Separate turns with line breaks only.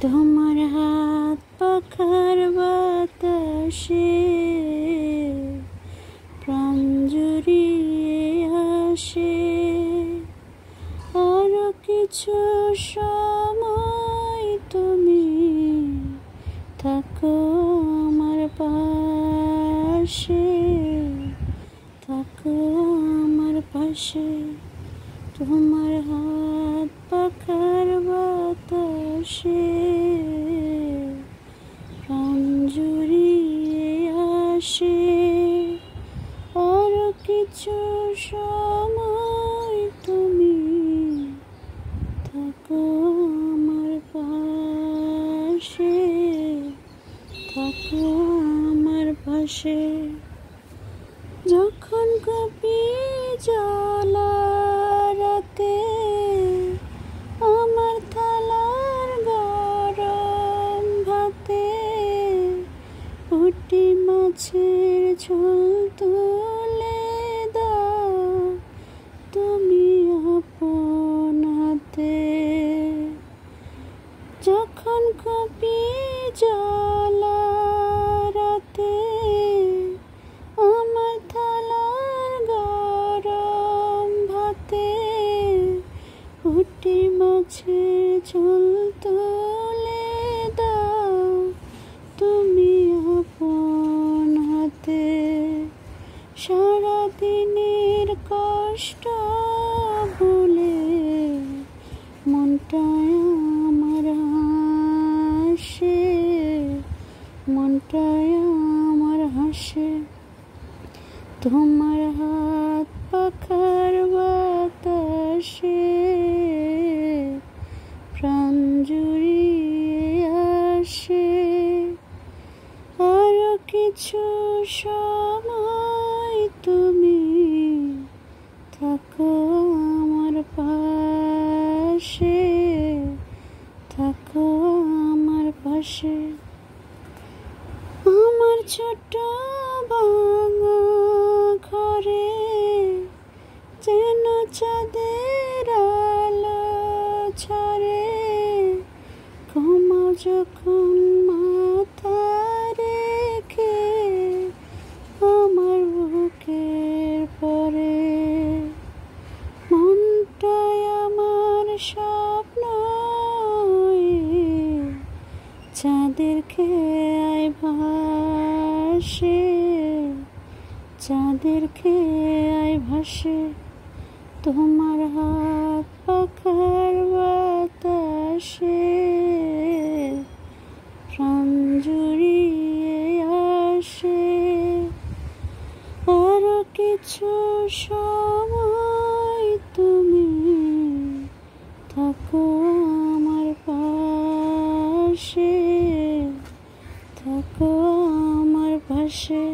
তোমার হাত পাখার বাতাসে প্রাণ জুড়িয়ে আসে। আরো কিছু সময় তুমি থাকো আমার পাশে, থাকো আমার পাশে। তোমার হাত পাখার বাতাসে প্রাণ জুড়িয়ে আসে। আরো কিছু সময় তুমি থাকো আমার পাশে, থাকো আমার পাশে। যখন কপি জ্বালা রাতে আমার থালার গরম ভাতে পুঁটি মাছের ঝোল তুলে দাও তুমি আপন হাতে। যখন কপি জ্বালা রাতে আমার থালার গরম ভাতে পুঁটি মাছের ঝোল তুলে দাও তুমি আপন হাতে। সারাদিনের কষ্ট ভুলে মনটায় আমার হাসে, মনটায় আমার হাসে। তোমার হাত পাখার বাতাসে প্রাণ জুড়িয়ে আসে। আরো কিছু সময় তুমি থাকো আমার পাশে, থাকো আমার পাশে। আমার ছোট ভাঙা ঘরে যেন চাঁদের আলো ছড়ে। ঘুমাও যখন মাথা রেখে আমার বুকের পরে। মনটায় আমার স্বপ্ন চাঁদের খেয়ায় ভাসে, চাঁদের খেয়ায় ভাসে। তোমার হাত পাখার বাতাসে প্রাণ জুড়িয়ে আসে। আরো কিছু সময় তুমি থাকো আমার পাশে, থাকো আমার পাশে।